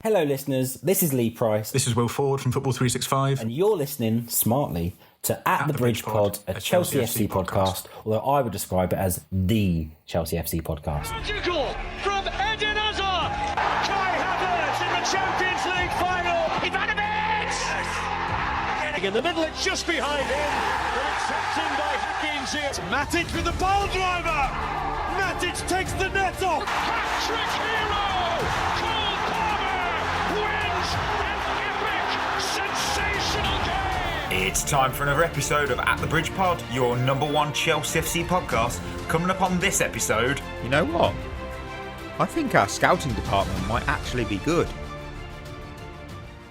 Hello listeners, this is Lee Price. This is Will Ford from Football 365. And you're listening smartly to At the Bridge Pod, a Chelsea FC podcast, although I would describe it as the Chelsea FC podcast. From Eden Hazard! Kai Havertz in the Champions League final! Ivanovic! In the middle, it's just behind him, but it's tapped in by Hakim. Matic with the ball driver! Matic takes the net off! Hat-trick hero! Cole Palmer wins an epic, sensational game! It's time for another episode of At the Bridge Pod, your number one Chelsea FC podcast. Coming up on this episode... You know what? I think our scouting department might actually be good.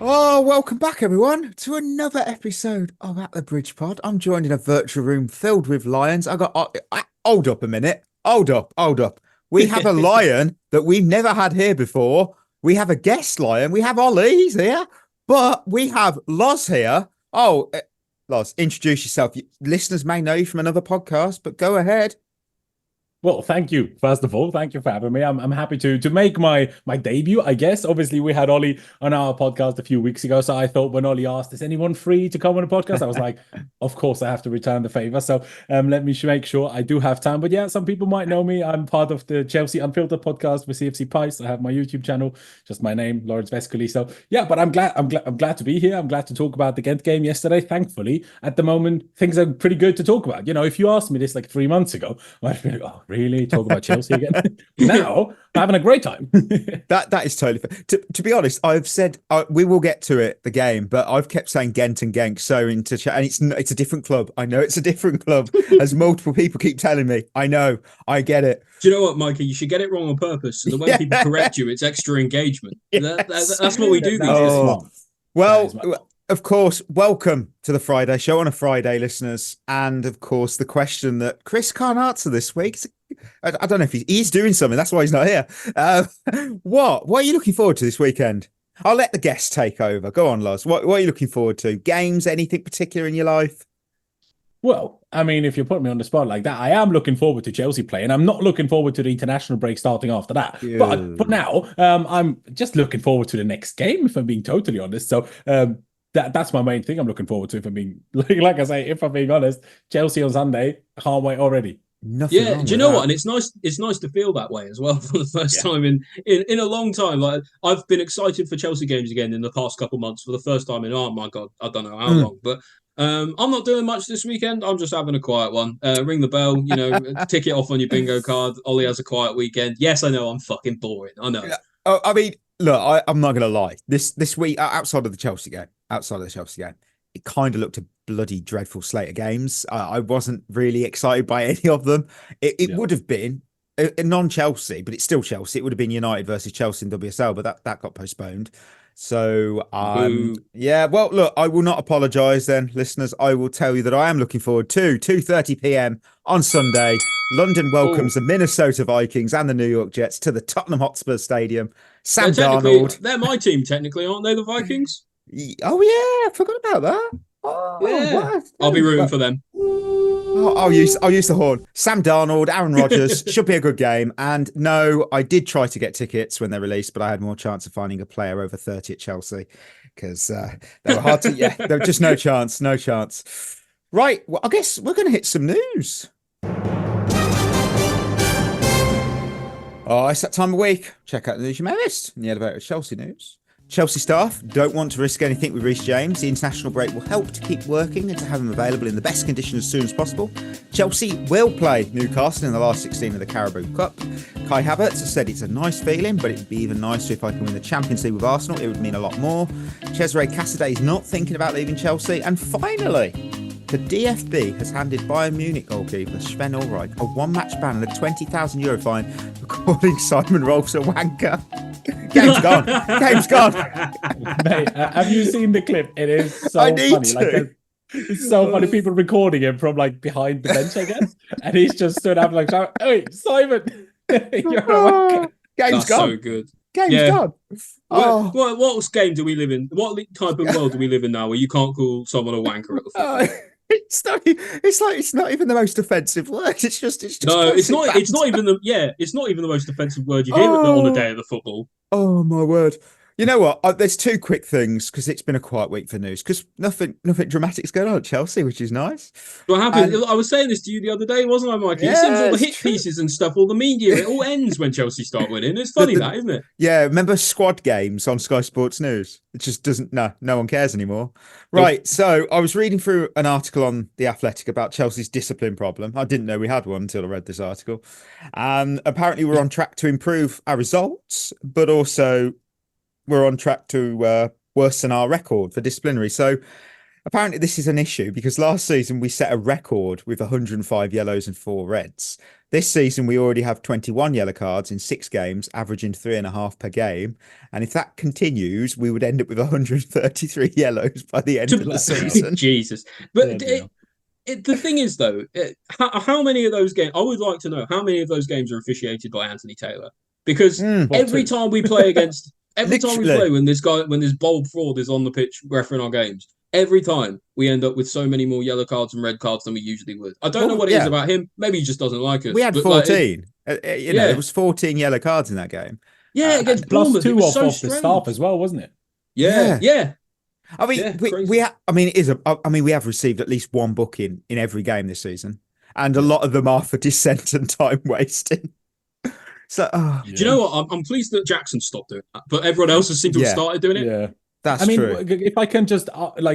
Oh, welcome back, everyone, to another episode of At the Bridge Pod. I'm joined in a virtual room filled with lions. Hold up a minute. Hold up. We have a lion that we've never had here before. We have a guest lion. We have Ollie, he's here. But we have Loz here. Oh, Loz, introduce yourself. Listeners may know you from another podcast, but go ahead. Well, thank you. First of all, thank you for having me. I'm happy to make my debut, I guess. Obviously, we had Ollie on our podcast a few weeks ago. So I thought when Ollie asked, is anyone free to come on a podcast? I was like, of course, I have to return the favor. So let me make sure I do have time. But yeah, some people might know me. I'm part of the Chelsea Unfiltered podcast with CFC Pies. I have my YouTube channel, just my name, Laurenz Vescoli. So yeah, but I'm glad to be here. I'm glad to talk about the Gent game yesterday. Thankfully, at the moment, things are pretty good to talk about. You know, if you asked me this like 3 months ago, I'd be like, oh, really? Talk about Chelsea again? Now, I'm having a great time. That is totally fair. To be honest, I've said we will get to it, the game, but I've kept saying Gent and Genk and it's a different club. I know it's a different club, as multiple people keep telling me. I know, I get it. Do you know what, Mikey? You should get it wrong on purpose. So the way people correct you, it's extra engagement. Yes. That's what we do these days. Well, of course, welcome to the Friday show on a Friday, listeners. And of course, the question that Chris can't answer this week. I don't know if he's doing something. That's why he's not here. What are you looking forward to this weekend? I'll let the guests take over. Go on, Loz. What are you looking forward to? Games? Anything particular in your life? Well, I mean, if you put me on the spot like that, I am looking forward to Chelsea playing. I'm not looking forward to the international break starting after that. Yeah. But for now, I'm just looking forward to the next game, if I'm being totally honest. So that's my main thing I'm looking forward to, if I'm being, like I say, if I'm being honest. Chelsea on Sunday, can't wait already. Nothing do you know what? And it's nice to feel that way as well for the first time in a long time. Like, I've been excited for Chelsea games again in the past couple of months for the first time in, oh my God, I don't know how long. But I'm not doing much this weekend. I'm just having a quiet one. Ring the bell, tick it off on your bingo card. Ollie has a quiet weekend. Yes, I know I'm fucking boring. I know. I mean, look, I'm not going to lie. This week, outside of the Chelsea game, it kind of looked a bloody dreadful slate of games. I wasn't really excited by any of them. It would have been a non-Chelsea, but it's still Chelsea. It would have been United versus Chelsea in WSL, but that got postponed. So, yeah, well, look, I will not apologise then, listeners. I will tell you that I am looking forward to 2:30 p.m. on Sunday. London welcomes the Minnesota Vikings and the New York Jets to the Tottenham Hotspur Stadium. Sam Darnold. They're my team, technically, aren't they, the Vikings? Oh, yeah, I forgot about that. Oh, yeah. What? I'll be rooting for them. Oh, I'll use the horn. Sam Darnold, Aaron Rodgers, should be a good game. And no, I did try to get tickets when they're released, but I had more chance of finding a player over 30 at Chelsea because they were hard to. Yeah, there was just no chance. Right, well, I guess we're going to hit some news. Oh, it's that time of week. Check out the news you may have missed in the elevator Chelsea news. Chelsea staff don't want to risk anything with Reece James. The international break will help to keep working and to have him available in the best condition as soon as possible. Chelsea will play Newcastle in the last 16 of the Carabao Cup. Kai Havertz has said it's a nice feeling, but it would be even nicer if I can win the Champions League with Arsenal. It would mean a lot more. Cesare Casadei is not thinking about leaving Chelsea. And finally, the DFB has handed Bayern Munich goalkeeper Sven Ulreich a one-match ban and a €20,000 fine for calling Simon Rolfs a wanker. Game's gone. Mate, have you seen the clip? It is so I need funny. to. It's so funny. People recording him from behind the bench, I guess. And he's just stood up like, "Hey, Simon, you're a wanker." Game's That's gone. So good. Game's gone. Oh. What game do we live in? What type of world do we live in now where you can't call someone a wanker at the football? It's not even the most offensive word. It's just no, it's not. It's not even the most offensive word you hear on the day of the football. Oh my word! You know what? There's two quick things because it's been a quiet week for news. Because nothing dramatic's going on at Chelsea, which is nice. What happened? I was saying this to you the other day, wasn't I, Mikey? Yeah, it seems all the it's hit true. pieces and stuff, all the media, it all ends when Chelsea start winning. It's funny that, isn't it? Yeah, remember squad games on Sky Sports News? It just doesn't. No one cares anymore. Right. So I was reading through an article on The Athletic about Chelsea's discipline problem. I didn't know we had one until I read this article. And apparently we're on track to improve our results, but also we're on track to worsen our record for disciplinary. So apparently this is an issue because last season we set a record with 105 yellows and 4 reds. This season we already have 21 yellow cards in 6 games, averaging 3.5 per game. And if that continues, we would end up with 133 yellows by the end of the season. Jesus. But the thing is, though, how many of those games, I would like to know how many of those games are officiated by Anthony Taylor? Because every time we play against... Every time we play, when this bold fraud is on the pitch refereeing our games, every time we end up with so many more yellow cards and red cards than we usually would. I don't know what it is about him. Maybe he just doesn't like us. We had 14. It was 14 yellow cards in that game. Yeah, against plus Bournemouth. 2 off so the staff as well, wasn't it? Yeah. I mean, we have received at least one booking in every game this season, and a lot of them are for dissent and time wasting. So, do you know what? I'm pleased that Jackson stopped doing that, but everyone else has seemed to have started doing it. Yeah. That's true. If I can just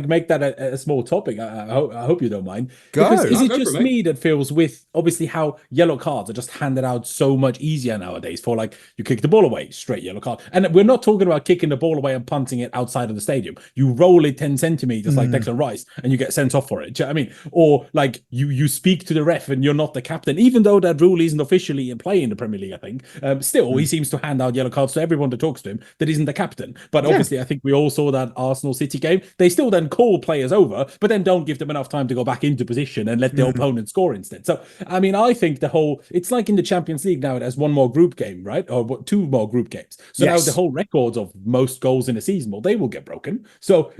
make that a small topic, I hope you don't mind. Go. Because is it Go just me that feels with obviously how yellow cards are just handed out so much easier nowadays for you kick the ball away, straight yellow card. And we're not talking about kicking the ball away and punting it outside of the stadium. You roll it 10 centimeters like Declan Rice and you get sent off for it. Do you know what I mean? Or you speak to the ref and you're not the captain, even though that rule isn't officially in play in the Premier League, I think. Still, he seems to hand out yellow cards to everyone that talks to him that isn't the captain. But obviously, I think we all saw that Arsenal City game. They still then call players over, but then don't give them enough time to go back into position and let the opponent score instead. So, I mean, I think it's like in the Champions League now, it has one more group game, right? Or 2 more group games. So now the whole records of most goals in a season, they will get broken. So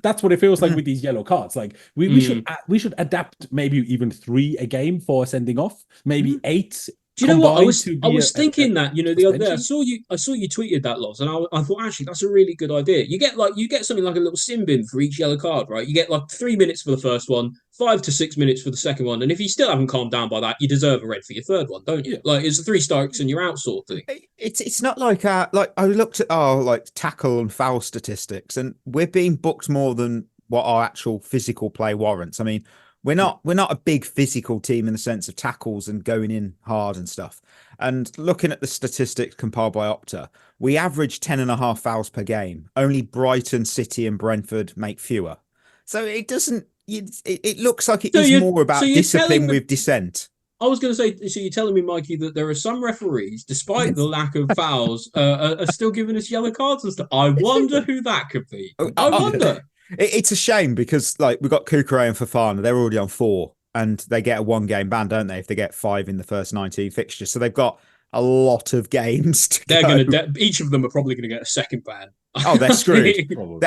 that's what it feels like with these yellow cards. Like we should adapt maybe even 3 a game for sending off, maybe 8. Do you know what I was thinking that the other day I saw you tweeted that, Loz, and I thought actually that's a really good idea. You get something like a little sin bin for each yellow card, right? You get 3 minutes for the first one, 5 to 6 minutes for the second one, and if you still haven't calmed down by that, you deserve a red for your third one, don't you? It's 3 strikes and you're out sort of thing. It's not like I looked at our tackle and foul statistics, and we're being booked more than what our actual physical play warrants. I mean, we're not a big physical team in the sense of tackles and going in hard and stuff. And looking at the statistics compiled by Opta, we average 10.5 fouls per game. Only Brighton, City and Brentford make fewer. So it doesn't... It looks like it is more about discipline with dissent. I was going to say, so you're telling me, Mikey, that there are some referees, despite the lack of fouls, are still giving us yellow cards and stuff. I wonder who that could be. I wonder. It's a shame because we've got Kukurea and Fofana. They're already on 4 and they get a 1-game ban, don't they? If they get 5 in the first 19 fixtures. So they've got a lot of games to go. Each of them are probably going to get a second ban. Oh, they're screwed.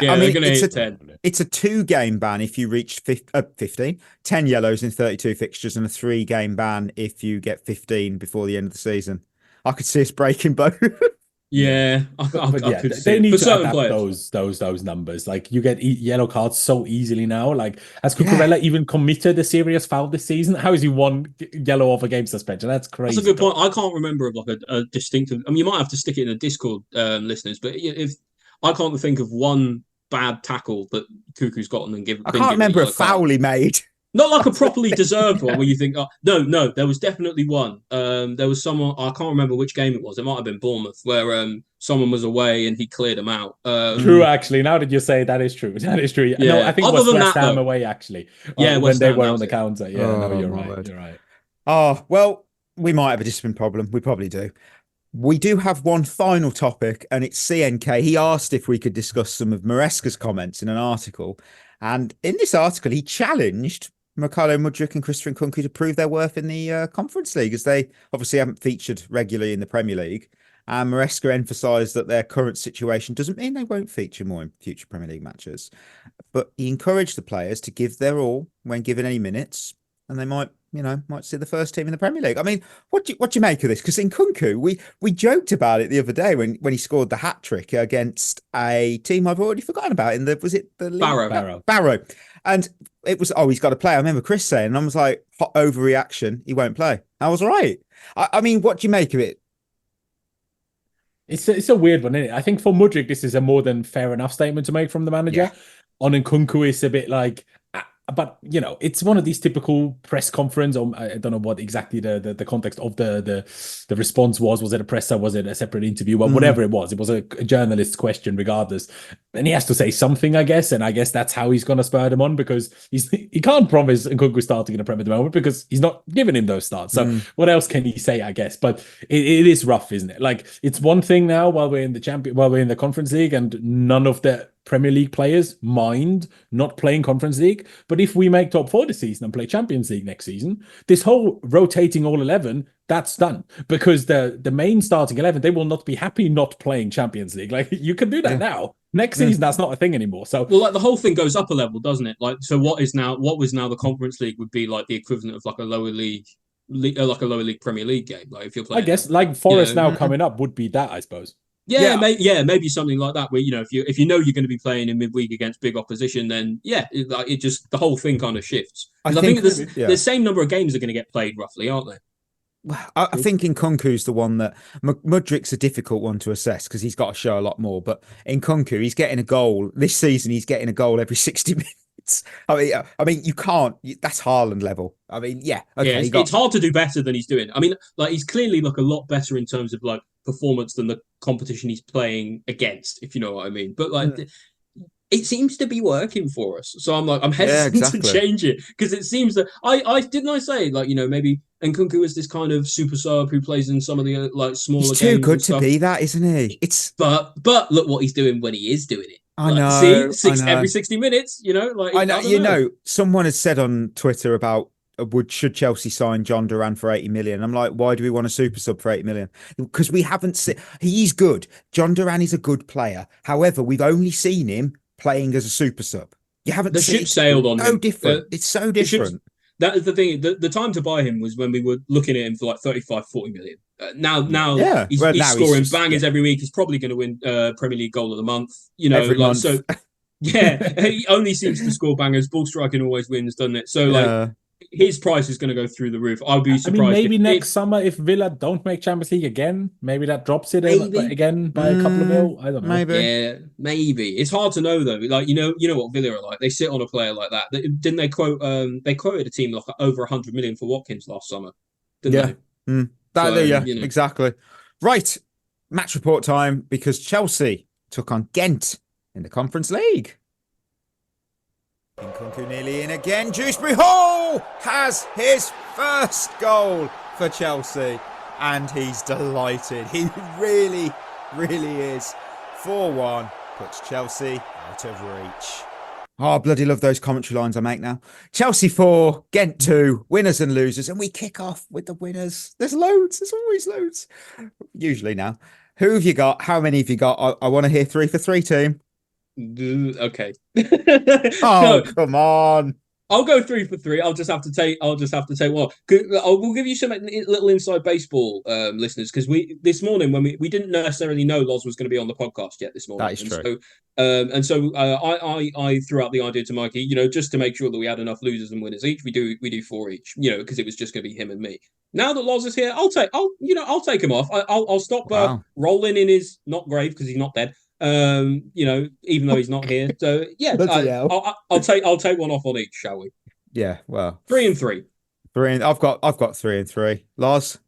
Yeah, they're going to hit 10. It's a 2-game ban if you reach 15, 10 yellows in 32 fixtures, and a 3-game ban if you get 15 before the end of the season. I could see us breaking both. Yeah, they need to adapt those numbers. You get yellow cards so easily now. Has Cucurella even committed a serious foul this season? How is he 1 yellow off a game suspension? That's crazy. That's a good point. I can't remember of a distinctive. I mean, you might have to stick it in the Discord, listeners. But if I can't think of one bad tackle that Cuckoo's gotten and given. I can't remember a foul he made. Not like a properly deserved one where you think, no, there was definitely one. There was someone, I can't remember which game it was. It might have been Bournemouth, where someone was away and he cleared them out. True, actually. Now that you say that is true. That is true. Yeah. No, I think it was West Ham away, actually. Yeah, when they were on the counter. Yeah, you're right. You're right. Oh, well, we might have a discipline problem. We probably do. We do have one final topic, and it's CNK. He asked if we could discuss some of Maresca's comments in an article. And in this article, he challenged Mudryk and Christopher Nkunku to prove their worth in the Conference League, as they obviously haven't featured regularly in the Premier League. And Maresca emphasised that their current situation doesn't mean they won't feature more in future Premier League matches. But he encouraged the players to give their all when given any minutes, and they might might see the first team in the Premier League. I mean, what do you make of this? Because Nkunku, we joked about it the other day when he scored the hat trick against a team I've already forgotten about. Was it the league? Barrow. And it was, he's got to play. I remember Chris saying, and I was like, hot overreaction. He won't play. I was right. I mean, what do you make of it? It's a weird one, isn't it? I think for Mudryk, this is a more than fair enough statement to make from the manager. Yeah. On Nkunku, it's a bit like, but it's one of these typical press conference. Or I don't know what exactly the context of the response was. Was it a presser? Was it a separate interview? Well, whatever it was a journalist's question, regardless. And he has to say something, I guess. And I guess that's how he's going to spur them on, because he can't promise Nkunku starting in the Premier at the moment because he's not giving him those starts. So what else can he say? I guess, but it is rough, isn't it? Like, it's one thing now while we're in the Conference League, and none of the Premier League players mind not playing Conference League. But if we make top 4 this season and play Champions League next season, this whole rotating all 11, that's done, because the main starting 11, they will not be happy not playing Champions League. Like, you can do that now. Next season, that's not a thing anymore. So, well, like, the whole thing goes up a level, doesn't it? Like, so what was now the Conference League would be like the equivalent of like a lower league Premier League game. Like, if you're playing, I guess, like Forest now coming up would be that, I suppose. Yeah, maybe something like that, where if you know you're going to be playing in midweek against big opposition, then it just, the whole thing kind of shifts. I think the same number of games are going to get played roughly, aren't they? I think Nkunku's the one that Mudryk's a difficult one to assess because he's got to show a lot more. But Nkunku, he's getting a goal this season. He's getting a goal every 60 minutes. I mean, you can't. That's Haaland level. I mean, okay. It's hard to do better than he's doing. I mean, like, he's clearly a lot better in terms of like performance than the competition he's playing against, if you know what I mean. But like, it seems to be working for us. So I'm hesitant to change it, because it seems that I say, like, maybe Nkunku is this kind of super sub who plays in some of the like smaller games. He's too good to be that, isn't he? But look what he's doing when he is doing it. I know. Every 60 minutes, like, I know. Someone has said on Twitter about should Chelsea sign John Duran for 80 million? I'm like, why do we want a super sub for 80 million? Because we haven't seen. He's good. John Duran is a good player. However, we've only seen him playing as a super sub. You haven't. The ship sailed on him. Different. It's so different. That is the thing. The time to buy him was when we were looking at him for like 35, 40 million. Now he's scoring bangers every week. He's probably going to win Premier League goal of the month. Every month. So he only seems to score bangers. Ball striking always wins, doesn't it? So his price is going to go through the roof. I'll be surprised. I mean, maybe next summer, if Villa don't make Champions League again, maybe that drops it again by a couple of mil. I don't know. Maybe. Yeah, maybe. It's hard to know though. Like, you know what Villa are like. They sit on a player like that. Didn't they quote? They quoted a team like over 100 million for Watkins last summer. Didn't they? Exactly. Right. Match report time, because Chelsea took on Gent in the Conference League. Nkunku nearly in again. Dewsbury Hall has his first goal for Chelsea, and he's delighted. He really, really is. 4-1 puts Chelsea out of reach. Oh, I bloody love those commentary lines I make now. Chelsea 4, Gent 2, winners and losers, and we kick off with the winners. There's loads. There's always loads. Usually now. Who have you got? How many have you got? I want to hear 3 for 3, team. Okay. Come on. I'll go 3 for 3. I'll just have to take one. We'll give you some little inside baseball, listeners, because this morning when we didn't necessarily know Loz was going to be on the podcast yet this morning. That is true. So I threw out the idea to Mikey, just to make sure that we had enough losers and winners each. We do 4 each, because it was just going to be him and me. Now that Loz is here, I'll take him off. I'll stop rolling in his not grave, because he's not dead. Even though he's not here. So yeah, I'll take one off on each, shall we? Yeah, well, 3 and 3. I've got 3 and 3. Lars,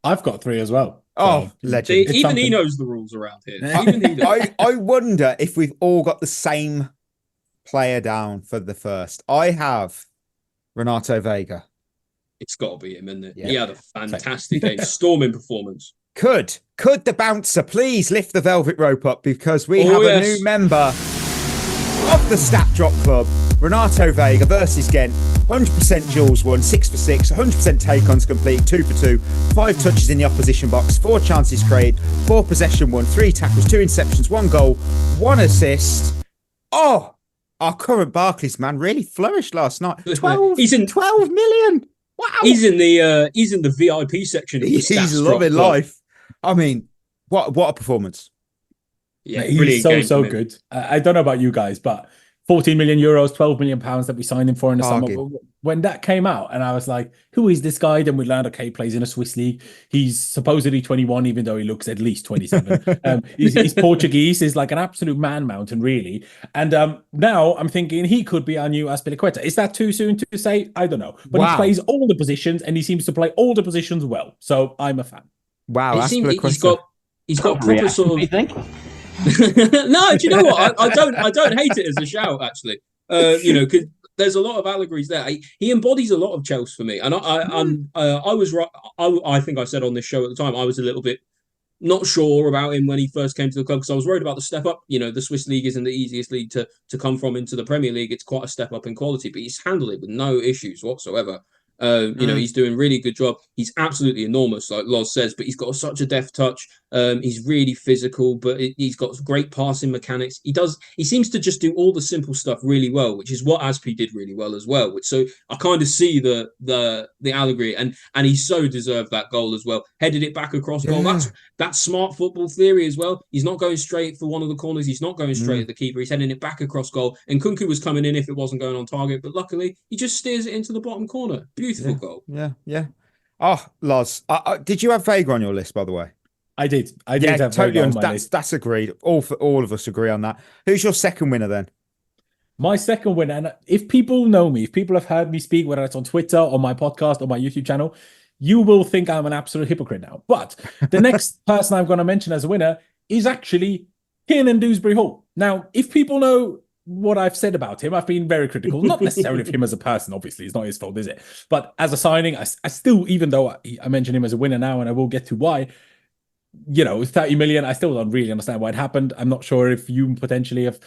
I've got 3 as well. Oh, legend! Even he knows the rules around here. Even he does. I wonder if we've all got the same player down for the first. I have Renato Veiga. It's got to be him, isn't it? Yeah. He had a fantastic game, storming performance. Could the bouncer please lift the velvet rope up, because we have a new member of the Stat Drop Club, Renato Veiga versus Gent. 100% duels won, 6 for 6, 100% take-ons complete, 2 for 2, 5 touches in the opposition box, 4 chances created, 4 possession won, 3 tackles, 2 interceptions, 1 goal, 1 assist. Oh, our current Barclays man really flourished last night. 12 million. Wow. He's in the VIP section of the He's stats loving drop. life. I mean, what a performance. Yeah, He's so good. I don't know about you guys, but 14 million euros, 12 million pounds that we signed him for in the summer. When that came out, and I was like, who is this guy? Then we learned, okay, plays in a Swiss league. He's supposedly 21, even though he looks at least 27. He's Portuguese. He's like an absolute man mountain, really. And now I'm thinking he could be our new Azpilicueta. Is that too soon to say? I don't know. But he plays all the positions, and he seems to play all the positions well. So I'm a fan. Wow, he's got proper sort of. Think? No, do you know what? I don't hate it as a shout, actually. Because there's a lot of allegories there. He embodies a lot of Chelsea for me, and I was right. I think I said on this show at the time I was a little bit not sure about him when he first came to the club because I was worried about the step up. The Swiss league isn't the easiest league to come from into the Premier League. It's quite a step up in quality, but he's handled it with no issues whatsoever. He's doing a really good job. He's absolutely enormous, like Loz says, but he's got such a deft touch. He's really physical, but he's got great passing mechanics. He seems to just do all the simple stuff really well, which is what Aspi did really well as well. So I kind of see the allegory, and he so deserved that goal as well. Headed it back across goal. That's smart football theory as well. He's not going straight for one of the corners. He's not going straight at the keeper. He's heading it back across goal. And Nkunku was coming in if it wasn't going on target, but luckily he just steers it into the bottom corner. Beautiful goal. Yeah. Oh, Loz, did you have Veiga on your list, by the way? I did. Have totally. on my list. That's agreed. All of us agree on that. Who's your second winner then? My second winner, and if people know me, if people have heard me speak, whether it's on Twitter or my podcast or my YouTube channel, you will think I'm an absolute hypocrite now. But the next person I'm going to mention as a winner is actually Kiernan Dewsbury-Hall. Now, if people know what I've said about him, I've been very critical, not necessarily of him as a person, obviously, it's not his fault, is it? But as a signing, I still, even though I mention him as a winner now, and I will get to why, 30 million, I still don't really understand why it happened. I'm not sure if you potentially have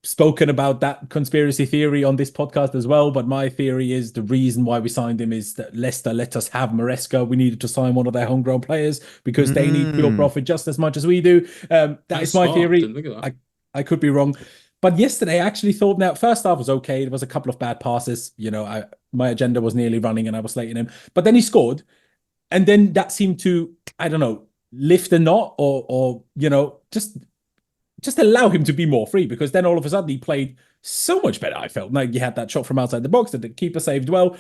spoken about that conspiracy theory on this podcast as well, but my theory is the reason why we signed him is that Leicester let us have Maresca. We needed to sign one of their homegrown players because they need pure profit just as much as we do. That's is my smart theory. I could be wrong. But yesterday, I actually thought, now, first half was okay. There was a couple of bad passes. My agenda was nearly running and I was slating him. But then he scored. And then that seemed to, I don't know, lift a knot or just allow him to be more free, because then all of a sudden he played so much better, I felt. Like, he had that shot from outside the box that the keeper saved well.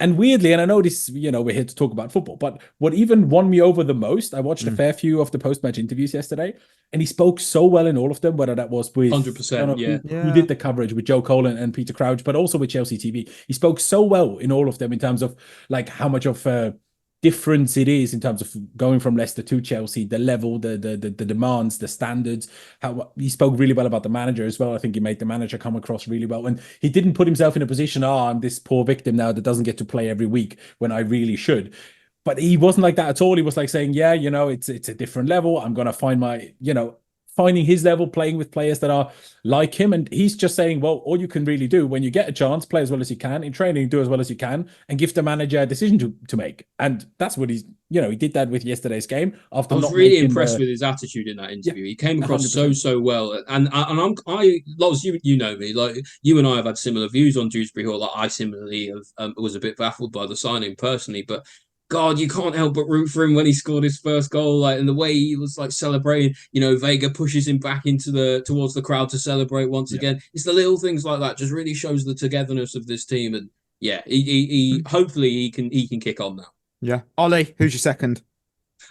And weirdly, and I know this, we're here to talk about football, but what even won me over the most, I watched a fair few of the post-match interviews yesterday, and he spoke so well in all of them, whether that was with 100%, who did the coverage with Joe Cole and Peter Crouch, but also with Chelsea TV. He spoke so well in all of them in terms of like how much of difference it is in terms of going from Leicester to Chelsea, the level, the demands, the standards. How he spoke really well about the manager as well. I think he made the manager come across really well, and he didn't put himself in a position, I'm this poor victim now that doesn't get to play every week when I really should. But he wasn't like that at all. He was like saying, it's a different level. I'm going to find my, finding his level, playing with players that are like him. And he's just saying, well, all you can really do when you get a chance, play as well as you can. In training, do as well as you can, and give the manager a decision to make. And that's what he did that with yesterday's game. After I was really impressed with his attitude in that interview. He came across 100%. so well. And Loz, you know me, like you and I have had similar views on Dewsbury Hall. Like, I similarly was a bit baffled by the signing personally, but God, you can't help but root for him when he scored his first goal, like, and the way he was like celebrating. Veiga pushes him back towards the crowd to celebrate once again. It's the little things like that just really shows the togetherness of this team, and he hopefully he can kick on now. Yeah, Ollie, who's your second?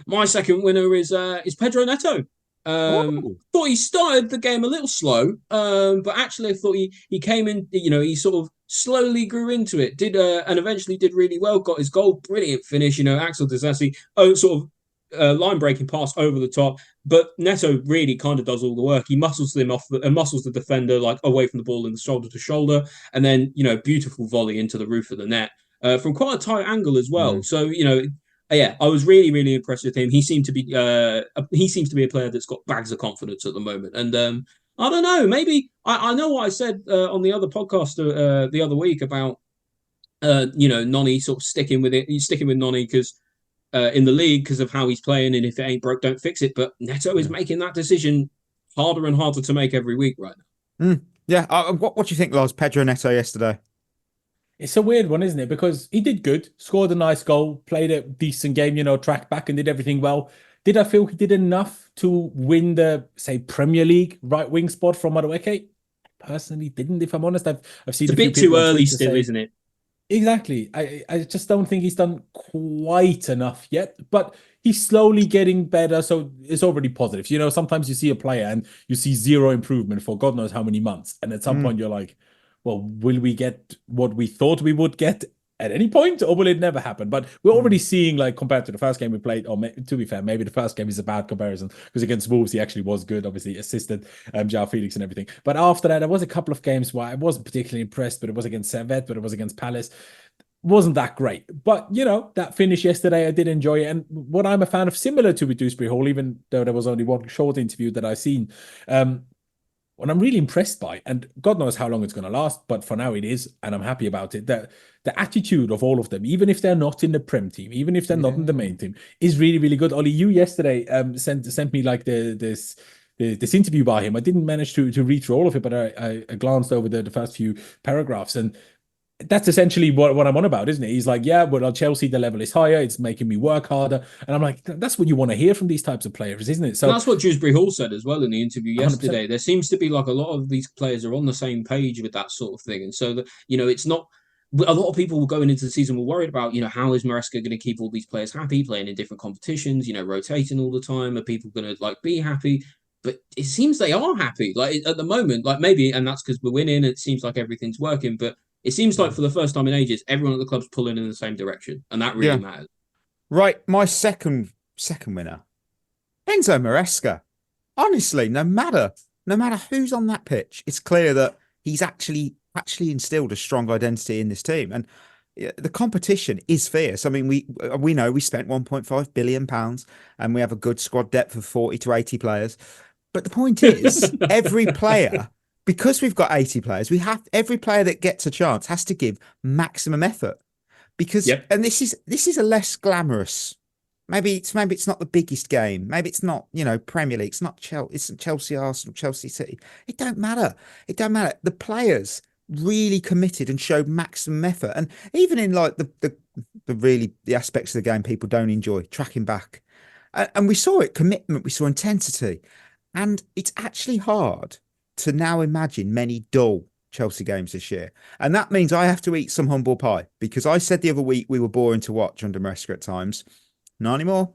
My second winner is Pedro Neto. Thought he started the game a little slow, but actually I thought he came in. He sort of slowly grew into it. And eventually did really well. Got his goal, brilliant finish. Axel Disasi, sort of line breaking pass over the top. But Neto really kind of does all the work. He muscles them off muscles the defender like away from the ball in the shoulder to shoulder, and then beautiful volley into the roof of the net from quite a tight angle as well. So I was really, really impressed with him. He seemed to be a player that's got bags of confidence at the moment. And I don't know, maybe I know what I said on the other podcast the other week about Noni sort of sticking with Noni because in the league because of how he's playing, and if it ain't broke, don't fix it. But Neto is making that decision harder and harder to make every week right now. Yeah, what do you think, Lars? Pedro Neto yesterday. It's a weird one, isn't it? Because he did good, scored a nice goal, played a decent game, tracked back and did everything well. Did I feel he did enough to win the, say, Premier League right wing spot from Maresca? Personally, didn't, if I'm honest. I've seen it's a bit too early still, isn't it? Exactly. I just don't think he's done quite enough yet, but he's slowly getting better, so it's already positive. Sometimes you see a player and you see zero improvement for God knows how many months, and at some point you're like, well, will we get what we thought we would get at any point, or will it never happen? But we're already seeing, like, compared to the first game we played, or to be fair, maybe the first game is a bad comparison, because against Wolves he actually was good, obviously assisted João Felix and everything. But after that, there was a couple of games where I wasn't particularly impressed, but it was against Servette, but it was against Palace. Wasn't that great. But, that finish yesterday, I did enjoy it. And what I'm a fan of, similar to with Dewsbury Hall, even though there was only one short interview that I've seen, what I'm really impressed by, and God knows how long it's going to last, but for now it is, and I'm happy about it, that the attitude of all of them, even if they're not in the Prem team, even if they're not in the main team, is really, really good. Ollie, you yesterday sent me like this interview by him. I didn't manage to read through all of it, but I glanced over the first few paragraphs, and that's essentially what I'm on about, isn't it? He's like, yeah, well, at Chelsea, the level is higher. It's making me work harder. And I'm like, that's what you want to hear from these types of players, isn't it? So that's what Dewsbury Hall said as well in the interview yesterday. 100%. There seems to be like a lot of these players are on the same page with that sort of thing. And so, it's not... A lot of people going into the season were worried about, how is Maresca going to keep all these players happy, playing in different competitions, rotating all the time? Are people going to, be happy? But it seems they are happy. Like, at the moment, maybe, and that's because we're winning, it seems like everything's working, but it seems like for the first time in ages, everyone at the club's pulling in the same direction, and that really matters. Right, my second winner, Enzo Maresca. Honestly, no matter who's on that pitch, it's clear that he's actually instilled a strong identity in this team, and the competition is fierce. I mean, we know we spent £1.5 billion, and we have a good squad depth of 40 to 80 players. But the point is, every player. Because we've got 80 players, every player that gets a chance has to give maximum effort. Because and this is a less glamorous. Maybe it's not the biggest game. Maybe it's not, Premier League. It's not Chelsea. It's Chelsea, Arsenal, Chelsea City. It don't matter. The players really committed and showed maximum effort. And even in like the aspects of the game people don't enjoy, tracking back. And we saw it, commitment, we saw intensity. And it's actually hard to now imagine many dull Chelsea games this year. And that means I have to eat some humble pie, because I said the other week we were boring to watch under Maresca at times. Not anymore.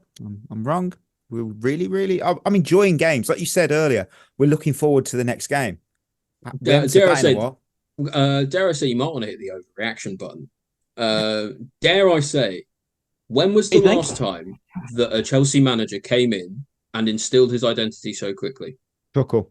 I'm wrong. We're really, I'm enjoying games. Like you said earlier, we're looking forward to the next game. Dare I say you might want to hit the overreaction button. Dare I say, when was the last time that a Chelsea manager came in and instilled his identity so quickly? Tuchel.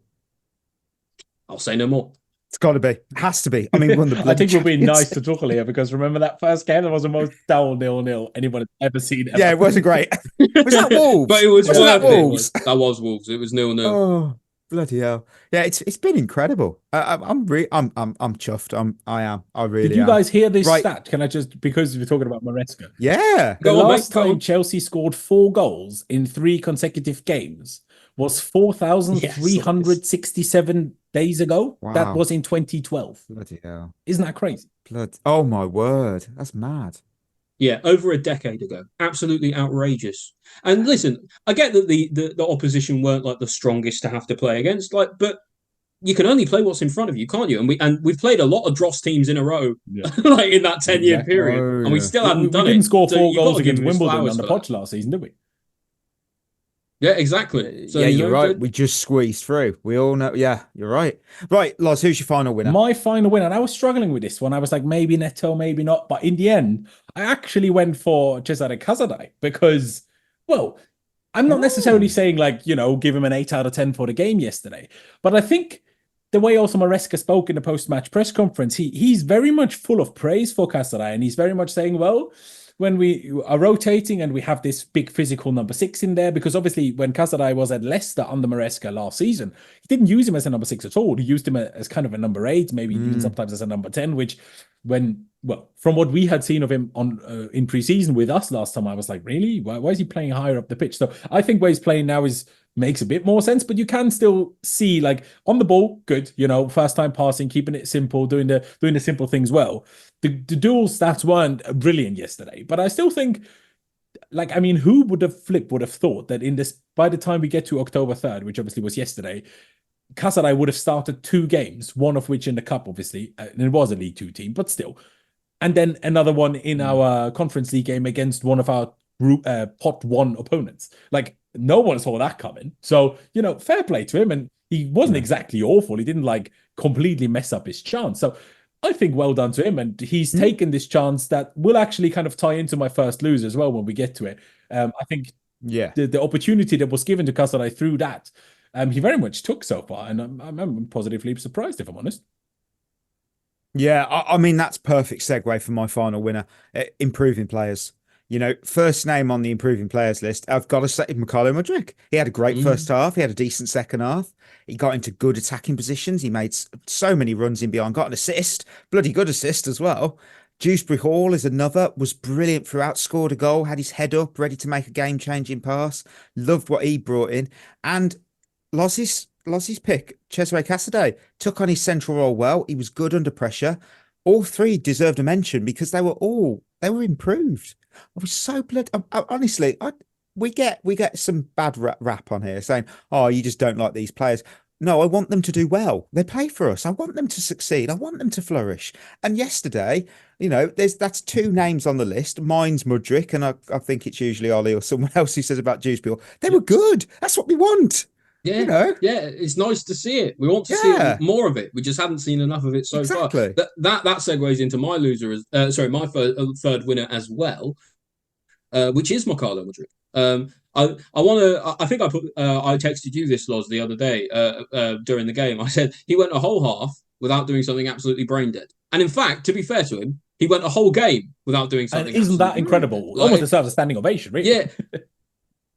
I'll say no more. It's got to be. It has to be. I mean, I think we're being nice to Tuchel here, because remember that first game? That was the most dull 0-0 anyone has ever seen. Ever. Yeah, it wasn't great. Was that Wolves? But it was that Wolves? That was Wolves. It was 0-0. Oh, bloody hell! Yeah, it's been incredible. I'm chuffed. I really. Did you guys hear this stat? Can I just, because we're talking about Maresca? Yeah. The last time Chelsea scored 4 goals in 3 consecutive games was 4,367 days ago. Wow. That was in 2012. Bloody hell. Isn't that crazy? Oh my word. That's mad. Yeah, over a decade ago. Absolutely outrageous. And listen, I get that the opposition weren't like the strongest to have to play against, but you can only play what's in front of you, can't you? And we've played a lot of dross teams in a row, like in that 10-year period, and we still haven't done it. We didn't score 4 goals against Wimbledon on the Poch last season, did we? Yeah, exactly. So, you're right. We just squeezed through. We all know. Yeah, you're right. Right, Loz, who's your final winner? My final winner, and I was struggling with this one. I was like, maybe Neto, maybe not. But in the end, I actually went for Cesare Casadei, because, well, I'm not necessarily saying give him an 8 out of 10 for the game yesterday. But I think the way also Maresca spoke in the post-match press conference, he's very much full of praise for Casadei, and he's very much saying, well, when we are rotating and we have this big physical number 6 in there, because obviously when Casadei was at Leicester under Maresca last season, he didn't use him as a number 6 at all. He used him as kind of a number 8, maybe even sometimes as a number 10, which from what we had seen of him in pre-season with us last time, I was like, really? Why is he playing higher up the pitch? So I think where he's playing now is makes a bit more sense, but you can still see, like, on the ball, good, first time passing, keeping it simple, doing the simple things well. The dual stats weren't brilliant yesterday, but I still think, like, I mean, who would have thought that by the time we get to October 3rd, which obviously was yesterday, Casaray would have started 2 games, one of which in the cup, obviously, and it was a League 2 team, but still. And then another one in our Conference League game against one of our group pot 1 opponents. Like, no one saw that coming. So, fair play to him. And he wasn't exactly awful. He didn't, like, completely mess up his chance. So I think well done to him. And he's taken this chance that will actually kind of tie into my first lose as well when we get to it. I think the opportunity that was given to Casaray through that, he very much took so far. And I'm positively surprised, if I'm honest. Yeah, I mean, that's perfect segue for my final winner, improving players. First name on the improving players list, I've got to say Mudryk. He had a great first half. He had a decent second half. He got into good attacking positions. He made so many runs in behind, got an assist, bloody good assist as well. Dewsbury Hall is another, was brilliant throughout, scored a goal, had his head up, ready to make a game-changing pass. Loved what he brought in. And Lozzie's pick, Cesare Casaday, took on his central role well. He was good under pressure. All 3 deserved a mention because they were improved. I was so honestly, we get some bad rap on here saying, "Oh, you just don't like these players." No, I want them to do well. They play for us. I want them to succeed. I want them to flourish. And yesterday, that's 2 names on the list. Mine's Mudryk, and I think it's usually Ollie or someone else who says about Dewsbury. They were good. That's what we want. Yeah, it's nice to see it. We want to see more of it. We just haven't seen enough of it so far. That segues into my my third winner as well, which is Mykhailo Mudryk. I think I texted you this, Loz, the other day during the game. I said he went a whole half without doing something absolutely brain dead. And in fact, to be fair to him, he went a whole game without doing something. And isn't that incredible? Almost deserves a standing ovation, really. Yeah.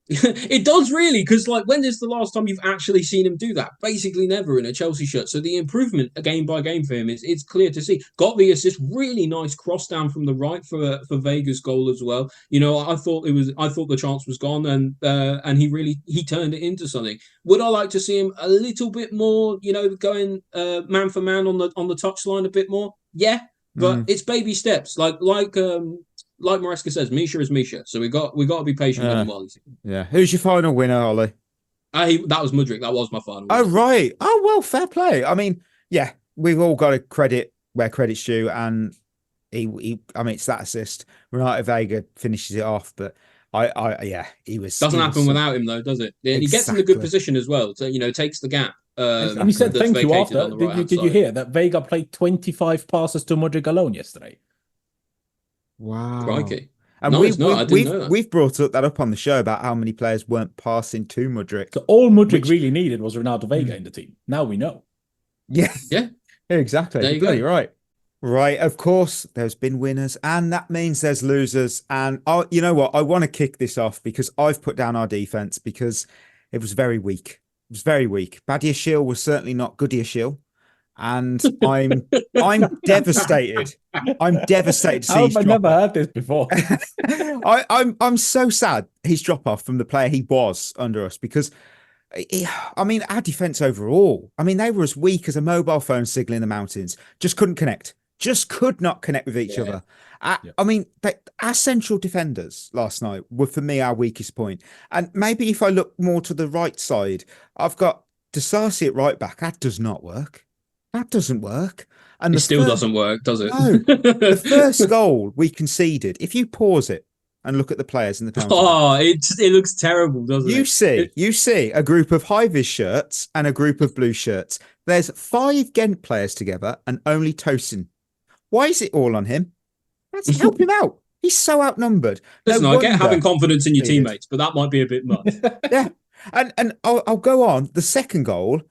It does really, because when is the last time you've actually seen him do that? Basically never in a Chelsea shirt. So the improvement game by game for him it's clear to see. Got the assist, really nice cross down from the right for Veiga's goal as well. I thought the chance was gone, and he turned it into something. Would I like to see him a little bit more, going man for man on the touchline a bit more? Yeah, but it's baby steps. Like Maresca says, Misha is Misha. So we got to be patient with him while he's here. Yeah. Who's your final winner, Ollie? That was Mudryk. That was my final winner. Oh, right. Oh, well, fair play. I mean, yeah, we've all got to credit where credit's due, and it's that assist. Renato Veiga finishes it off, but he was. Doesn't happen without him, though, does it? Exactly. He gets in a good position as well. So takes the gap. And he said thank you after. Did you hear that Veiga played 25 passes to Mudryk alone yesterday? Wow. Crikey. And we've brought that up on the show about how many players weren't passing to Mudryk. So all Mudryk really needed was Renato Veiga in the team. Now we know. Yeah. Yeah. Exactly. There you go. You're right. Right. Of course, there's been winners, and that means there's losers. And you know what? I want to kick this off because I've put down our defense because it was very weak. It was very weak. Badiashile was certainly not Goodiashile. And I'm devastated. I'm devastated to see How have I never heard this before? I'm so sad his drop off from the player he was under us because our defense overall, they were as weak as a mobile phone signal in the mountains. Just couldn't connect. Just could not connect with each other. Our central defenders last night were for me our weakest point. And maybe if I look more to the right side, I've got Disasi at right back. That does not work. That doesn't work. And it still doesn't work, does it? No. The first goal we conceded, if you pause it and look at the players in the penalty. It looks terrible, doesn't it? You see a group of high-vis shirts and a group of blue shirts. There's 5 Gent players together and only Tosin. Why is it all on him? Let's help him out. He's so outnumbered. Listen, I get having confidence in your teammates, but that might be a bit much. Yeah. And I'll go on. The second goal,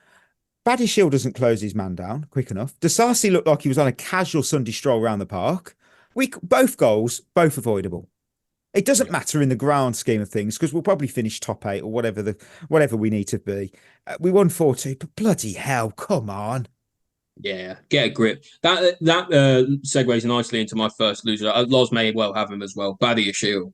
Badiashile doesn't close his man down quick enough. Disasi looked like he was on a casual Sunday stroll around the park. Both goals, both avoidable. It doesn't matter in the grand scheme of things because we'll probably finish top 8 or whatever we need to be. We won 4-2, but bloody hell, come on. Yeah, get a grip. That segues nicely into my first loser. Loz may well have him as well. Shou.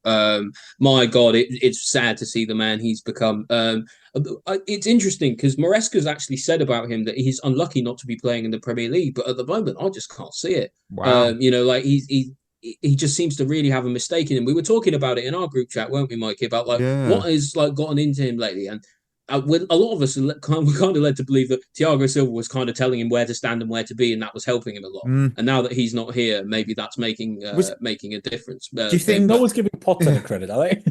My God, it's sad to see the man he's become. It's interesting because Maresca's actually said about him that he's unlucky not to be playing in the Premier League, but at the moment I just can't see it. Wow. Like he just seems to really have a mistake in him. We were talking about it in our group chat, weren't we, Mikey? About what has like gotten into him lately, and a lot of us were kind of led to believe that Thiago Silva was kind of telling him where to stand and where to be, and that was helping him a lot. And now that he's not here, maybe that's making a difference. Do you think no one's giving Potter the credit, are they?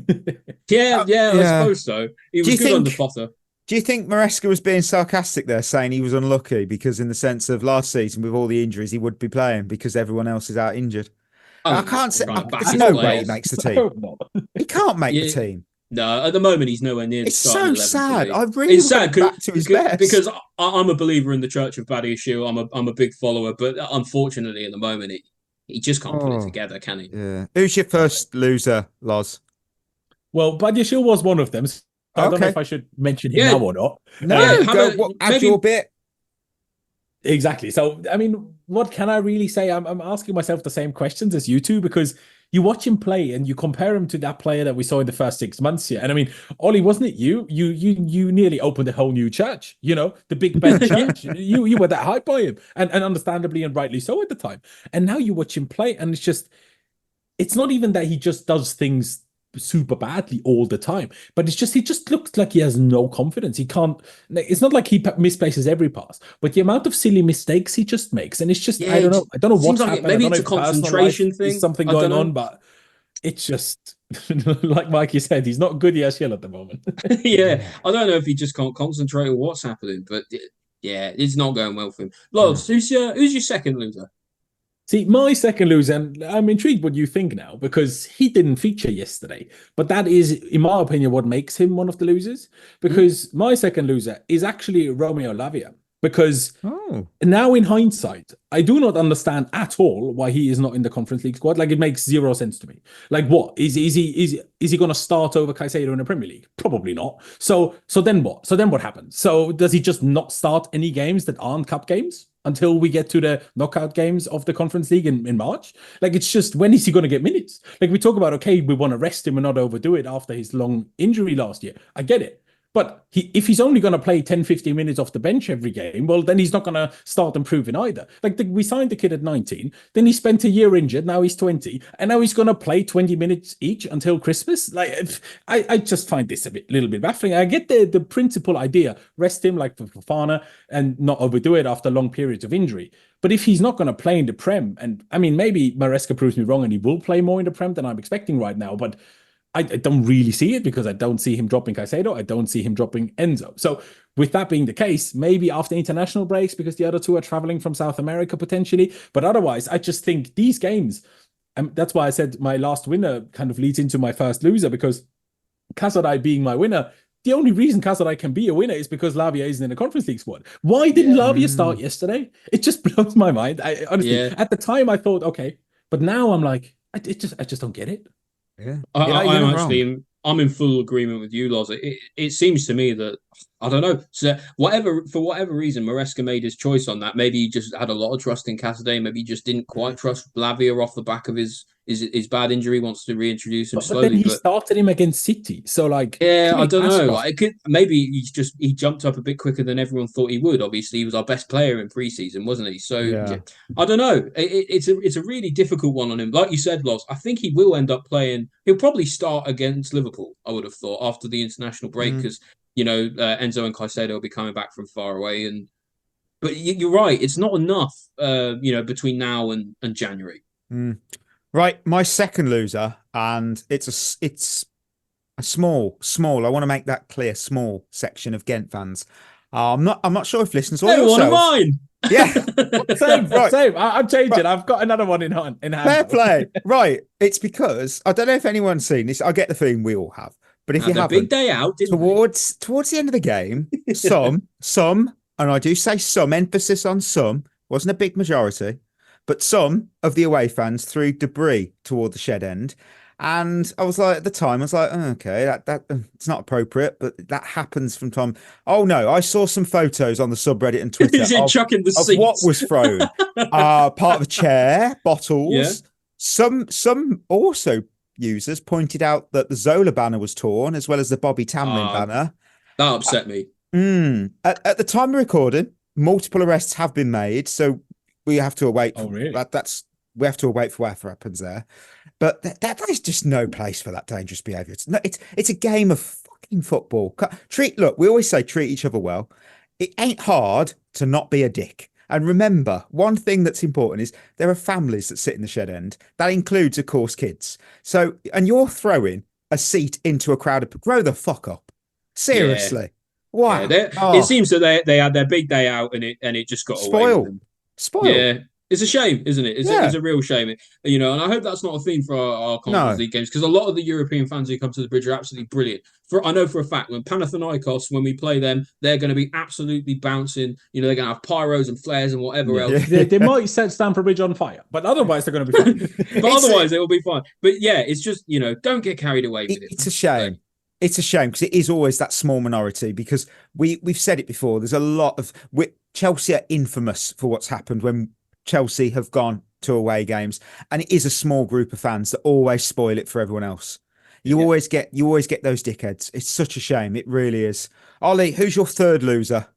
Yeah, I suppose so. He was good under Potter. Do you think Maresca was being sarcastic there, saying he was unlucky because, in the sense of last season with all the injuries, he would be playing because everyone else is out injured? I can't say. There's no way he makes the team. He can't make the team. No, at the moment he's nowhere near. It's so sad. I really it's sad back to his best because I'm a believer in the Church of Shou. I'm a big follower, but unfortunately at the moment he just can't put it together, can he? Yeah. Who's your first loser, Loz? Well, Shou was one of them. So I don't know if I should mention him now or not. No, add your bit. Exactly. So, I mean, what can I really say? I'm asking myself the same questions as you two, because you watch him play and you compare him to that player that we saw in the first 6 months here. And I mean, Ollie, wasn't it you nearly opened a whole new church, the Big Ben church. You were that hyped by him, and understandably and rightly so at the time. And now you watch him play and it's not even that he just does things super badly all the time, but he just looks like he has no confidence. He can't. It's not like he misplaces every pass, but the amount of silly mistakes he just makes, and it's just I don't know what's happening. Maybe it's a concentration thing. There's something going on, but it's just like Mikey said, he's not good Yashil at the moment. Yeah, I don't know if he just can't concentrate on what's happening, but yeah, it's not going well for him. Loz, who's your second loser? See, my second loser, and I'm intrigued what you think now, because he didn't feature yesterday. But that is, in my opinion, what makes him one of the losers. Because my second loser is actually Romeo Lavia. Because now in hindsight, I do not understand at all why he is not in the Conference League squad. Like, it makes zero sense to me. Like, what? Is he going to start over Caicedo in the Premier League? Probably not. So then what? So then what happens? So does he just not start any games that aren't cup games until we get to the knockout games of the Conference League in March? Like, it's just, when is he going to get minutes? Like, we talk about, okay, we want to rest him and not overdo it after his long injury last year. I get it. But if he's only going to play 10, 15 minutes off the bench every game, well, then he's not going to start improving either. Like, we signed the kid at 19, then he spent a year injured, now he's 20, and now he's going to play 20 minutes each until Christmas. Like, I just find this little bit baffling. I get the principal idea, rest him like for Fofana and not overdo it after long periods of injury. But if he's not going to play in the Prem, and I mean, maybe Maresca proves me wrong and he will play more in the Prem than I'm expecting right now, but I don't really see it, because I don't see him dropping Caicedo. I don't see him dropping Enzo. So with that being the case, maybe after international breaks, because the other two are traveling from South America potentially. But otherwise, I just think these games, and that's why I said my last winner kind of leads into my first loser, because Casadei being my winner, the only reason Casadei can be a winner is because Lavia isn't in the Conference League squad. Why didn't Lavia start yesterday? It just blows my mind. Honestly, at the time I thought, okay, but now I'm like, I just don't get it. Yeah, I'm in full agreement with you, Loz. It seems to me that, I don't know, so for whatever reason, Maresca made his choice on that. Maybe he just had a lot of trust in Casadei. Maybe he just didn't quite trust Lavia off the back of his bad injury. Wants to reintroduce him slowly. But then he started him against City, so like, I don't know. Like, maybe he jumped up a bit quicker than everyone thought he would. Obviously, he was our best player in pre-season, wasn't he? So I don't know. It's a really difficult one on him. Like you said, Loz, I think he will end up playing. He'll probably start against Liverpool, I would have thought, after the international break, because Enzo and Caicedo will be coming back from far away. But you're right, it's not enough, between now and January. Right, my second loser, and it's a small. I want to make that clear. Small section of Gent fans. I'm not sure if listeners or one of mine. Yeah, same. I'm changing. I've got another one in hand. Fair play. Right, it's because I don't know if anyone's seen this. I get the feeling we all have, but if you haven't, big day out towards the end of the game, some, and I do say some, emphasis on some, wasn't a big majority, but some of the away fans threw debris toward the shed end, And I was like, at the time, I was like, oh, okay, that it's not appropriate, but that happens from time. Oh no, I saw some photos on the subreddit and Twitter Is it chucking the of seats? what was thrown. Part of a chair, bottles. Yeah. Some also users pointed out that the Zola banner was torn, as well as the Bobby Tamlin banner. That upset me. At the time of recording, multiple arrests have been made, so we have to await. Oh, really? We have to await for whatever happens there. But that is just no place for that dangerous behaviour. It's a game of fucking football. We always say treat each other well. It ain't hard to not be a dick. And remember, one thing that's important is there are families that sit in the shed end. That includes, of course, kids. So, and you're throwing a seat into a crowd of grow the fuck up. Seriously. Yeah. Wow. Yeah, It seems that they had their big day out and it just got away with them. Spoiled. Yeah. It's a shame, isn't it? It's a real shame, and I hope that's not a theme for our Conference League games, because a lot of the European fans who come to the bridge are absolutely brilliant. I know for a fact when Panathinaikos, when we play them, they're going to be absolutely bouncing. They're going to have pyros and flares and whatever else. They might set Stamford Bridge on fire, but otherwise they're going to be fine. But otherwise it will be fine. But yeah, it's just don't get carried away with it. It's a shame. It's a shame because it is always that small minority, because we've said it before. There's a lot of Chelsea are infamous for what's happened when Chelsea have gone to away games, and it is a small group of fans that always spoil it for everyone else. You always get those dickheads. It's such a shame. It really is. Ollie, who's your third loser?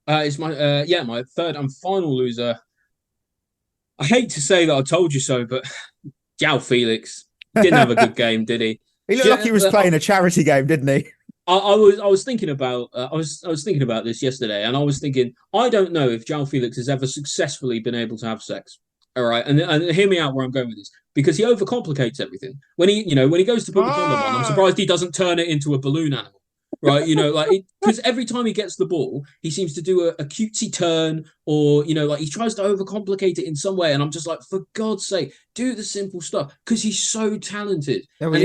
It's my third and final loser. I hate to say that I told you so, but João Felix didn't have a good game, did he? He looked like he was playing a charity game, didn't he? I was thinking about I was thinking about this yesterday, and I was thinking, I don't know if João Felix has ever successfully been able to have sex. All right, and hear me out where I'm going with this, because he overcomplicates everything. When he goes to put the condom on, I'm surprised he doesn't turn it into a balloon animal. Right, because every time he gets the ball, he seems to do a cutesy turn, or he tries to overcomplicate it in some way, and I'm just like, for God's sake, do the simple stuff, because he's so talented. Oh, and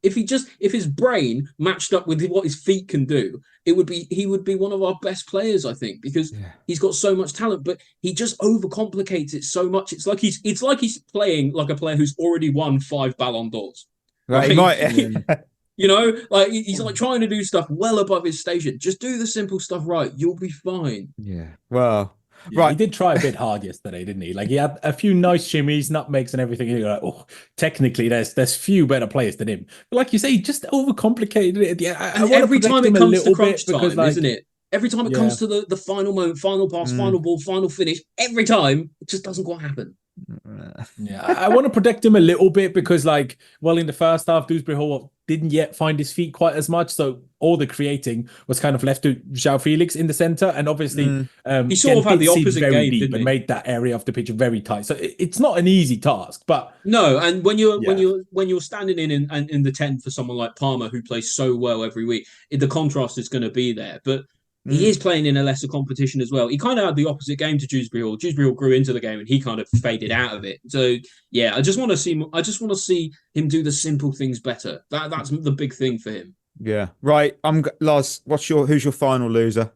if his brain matched up with what his feet can do, he would be one of our best players, I think, because he's got so much talent, but he just overcomplicates it so much. It's like he's playing like a player who's already won 5 Ballon d'Ors. Right, he might. He's like trying to do stuff well above his station. Just do the simple stuff right. You'll be fine. Yeah. Well, right. He did try a bit hard yesterday, didn't he? Like, he had a few nice shimmies, nutmegs and everything. And you're like, oh, technically there's few better players than him. But like you say, he just overcomplicated it. Yeah, every time it comes to crunch time, isn't it? Every time it comes to the final moment, final pass, final ball, final finish, every time it just doesn't quite happen. Yeah, I want to protect him a little bit, because in the first half, Dewsbury Hall didn't yet find his feet quite as much, so all the creating was kind of left to João Felix in the centre, and obviously he sort of had the opposite game, deep, didn't he? And made that area of the pitch very tight. So it's not an easy task, but no. And when you're standing in the 10 for someone like Palmer, who plays so well every week, the contrast is going to be there, but. He is playing in a lesser competition as well. He kind of had the opposite game to Dewsbury Hall. Dewsbury Hall grew into the game and he kind of faded out of it. So yeah, I just want to see him do the simple things better. That's the big thing for him. Yeah, right. Lars. Who's your final loser?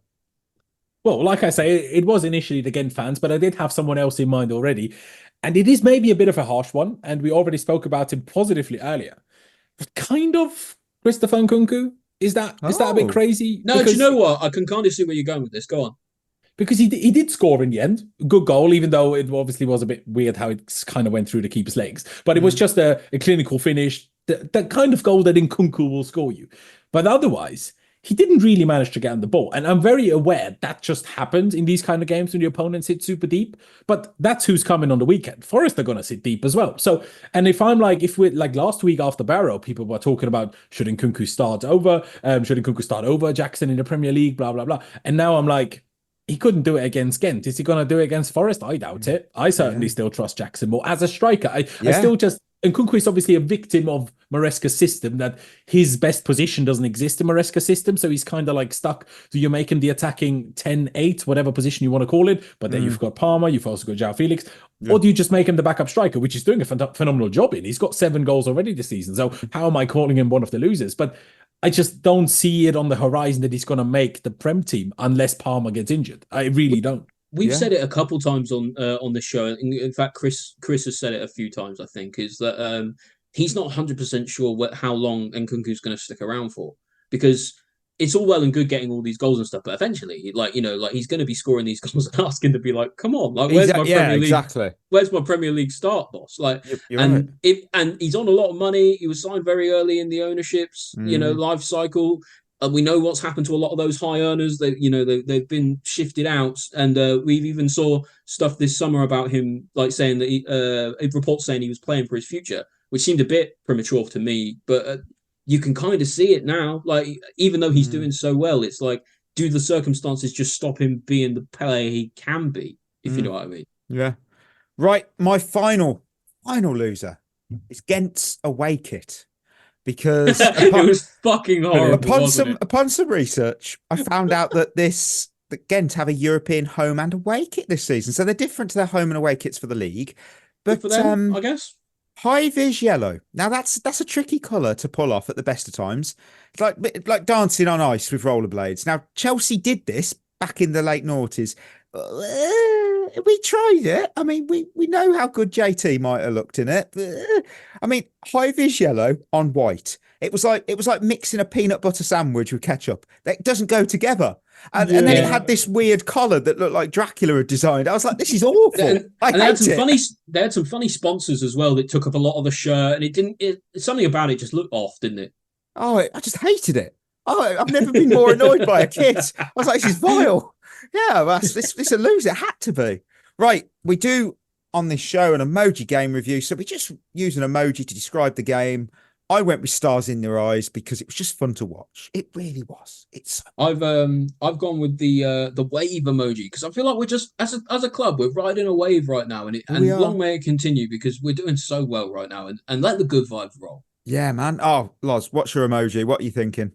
Well, like I say, it was initially the Gent fans, but I did have someone else in mind already, and it is maybe a bit of a harsh one. And we already spoke about him positively earlier, but kind of Christopher Nkunku. Is that a bit crazy? No, do you know what? I can kind of see where you're going with this. Go on. Because he did score in the end. Good goal, even though it obviously was a bit weird how it kind of went through the keeper's legs. But it was just a clinical finish, the kind of goal that Nkunku will score you. But otherwise, he didn't really manage to get on the ball. And I'm very aware that just happens in these kind of games when the opponents hit super deep. But that's who's coming on the weekend. Forest are going to sit deep as well. So, and if we're like last week after Barrow, people were talking about should Nkunku start over Jackson in the Premier League, blah, blah, blah. And now I'm like, he couldn't do it against Gent. Is he going to do it against Forest? I doubt it. I certainly still trust Jackson more as a striker. I still just... Nkunku is obviously a victim of Maresca's system, that his best position doesn't exist in Maresca's system, so he's kind of like stuck. So you make him the attacking 10-8, whatever position you want to call it, but then you've got Palmer, you've also got João Felix, or do you just make him the backup striker, which he's doing a phenomenal job in? He's got 7 goals already this season, so how am I calling him one of the losers? But I just don't see it on the horizon that he's going to make the Prem team unless Palmer gets injured. I really don't. We've said it a couple times on the show. In fact, Chris has said it a few times, I think, is that he's not 100% sure how long Nkunku's going to stick around for, because it's all well and good getting all these goals and stuff, but eventually, like, you know, like he's going to be scoring these goals and asking to be like, come on, like, where's my Premier League? Exactly. Where's my Premier League start, boss? Like, You're and right. and he's on a lot of money. He was signed very early in the ownership's, life cycle. We know what's happened to a lot of those high earners. They've been shifted out, and we've even saw stuff this summer about him, like saying that reports saying he was playing for his future, which seemed a bit premature to me, but. You can kind of see it now. Like, even though he's doing so well, it's like, do the circumstances just stop him being the player he can be, if you know what I mean? Yeah. Right. My final loser is Gent's away kit. Because it was fucking horrible. Upon some research, I found out that Gent have a European home and away kit this season. So they're different to their home and away kits for the league. But for them, I guess. High vis yellow. Now that's a tricky colour to pull off at the best of times. It's like dancing on ice with rollerblades. Now Chelsea did this back in the late noughties. We tried it. I mean, we know how good JT might have looked in it. I mean, high vis yellow on white. It was like mixing a peanut butter sandwich with ketchup. That doesn't go together. And then it had this weird collar that looked like Dracula had designed. I was like, this is awful. They had some funny sponsors as well that took up a lot of the shirt, and something about it just looked off, didn't it? Oh, I just hated it. Oh, I've never been more annoyed by a kit. I was like, this is vile. Yeah, this a loser. It had to be. Right, we do on this show an emoji game review, so we just use an emoji to describe the game. I went with stars in their eyes because it was just fun to watch. It really was. I've gone with the wave emoji because I feel like we're just as a club we're riding a wave right now, and long may it continue because we're doing so well right now, and let the good vibes roll. Yeah, man. Oh, Loz, what's your emoji? What are you thinking?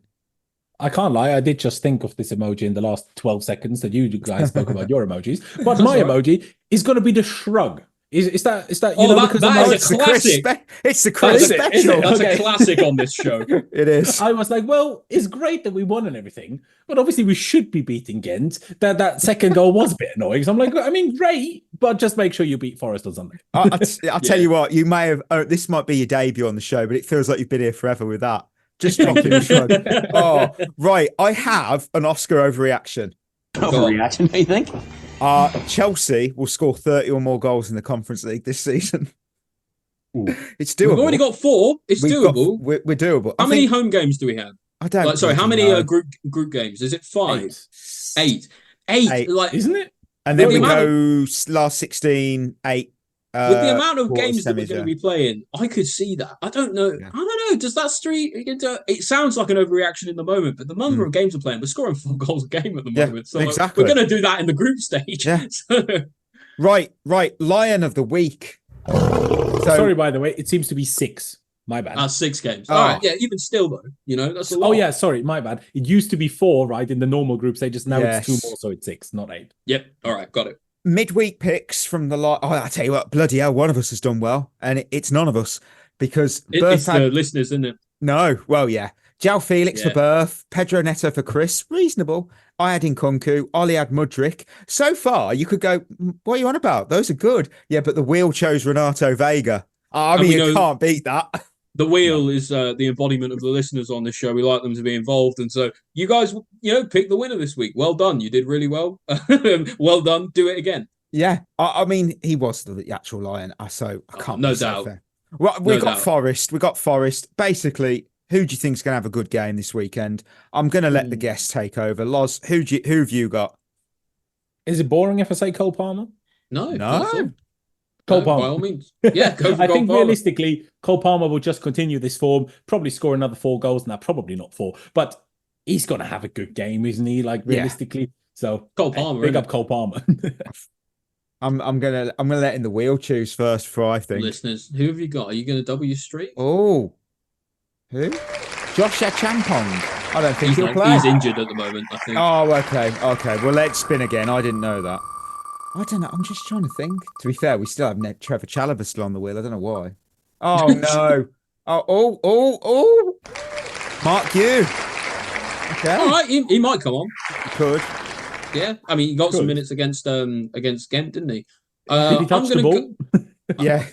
I can't lie. I did just think of this emoji in the last 12 seconds that you guys spoke about your emojis. But my emoji is going to be the shrug. Is that you know, because it's a classic. It's the Chris special. That's a classic on this show. It is. I was like, well, it's great that we won and everything, but obviously we should be beating Gent. That second goal was a bit annoying. So I'm like, I mean, great, but just make sure you beat Forest or something. I'll tell you what, you may have. this might be your debut on the show, but it feels like you've been here forever with that. Just dropping a shrug. Oh, right. I have an Oscar overreaction. Overreaction, do you think? Chelsea will score 30 or more goals in the Conference League this season. Ooh. It's doable. We've already got 4. It's doable. We're doable. How many home games do we have? I don't. How many group games? Is it 5? 8. 8. Like, isn't it? And then we go last 16, 8. With the amount of games that we're going to be playing, I could see that. I don't know. Yeah. I don't know. Does that streak? It sounds like an overreaction in the moment, but the number of games we're playing, we're scoring 4 goals a game at the moment. So exactly. We're going to do that in the group stage. Yeah. Right. Lion of the week. Sorry, by the way, it seems to be 6. My bad. 6 games. All right. Yeah, even still, though, you know, that's a lot. Oh, yeah, sorry, my bad. It used to be 4, right, in the normal group stage. Now it's 2 more, so it's 6, not 8. Yep. All right, got it. Midweek picks from the lot. Oh, I tell you what, bloody hell, one of us has done well, and it's none of us because it's the listeners, isn't it? No, well, yeah. João Felix for Berth, Pedro Neto for Chris, reasonable. I had Nkunku, Ollie had Mudryk. So far, you could go, what are you on about? Those are good. Yeah, but the wheel chose Renato Veiga. I mean, you can't beat that. The wheel is the embodiment of the listeners on this show. We like them to be involved. And so you guys, pick the winner this week. Well done. You did really well. Well done. Do it again. Yeah. I mean, he was the actual lion. So I can't. No doubt. Fair. Well, we got Forest. We got Forest. Basically, who do you think's going to have a good game this weekend? I'm going to let the guests take over. Loz, who have you got? Is it boring if I say Cole Palmer? No. Cole Palmer. By all means. Yeah, go for I think Palmer. Realistically, Cole Palmer will just continue this form, probably score another 4 goals. Now, probably not 4, but he's going to have a good game, isn't he? Like, realistically. Yeah. So, Cole Palmer. Big up Cole Palmer. I'm gonna let in the wheel choose first before I think. Listeners, who have you got? Are you going to double your streak? Oh, who? Josh Champong. I don't think he'll play. He's injured at the moment, I think. Oh, okay. Well, let's spin again. I didn't know that. I don't know. I'm just trying to think. To be fair, we still have Trevor Chalobah still on the wheel. I don't know why. Oh, no. Oh. Mark Hugh. Okay. All right, he might come on. He could. Yeah. I mean, he got some minutes against Gent, didn't he? Did he touch the ball? Yeah.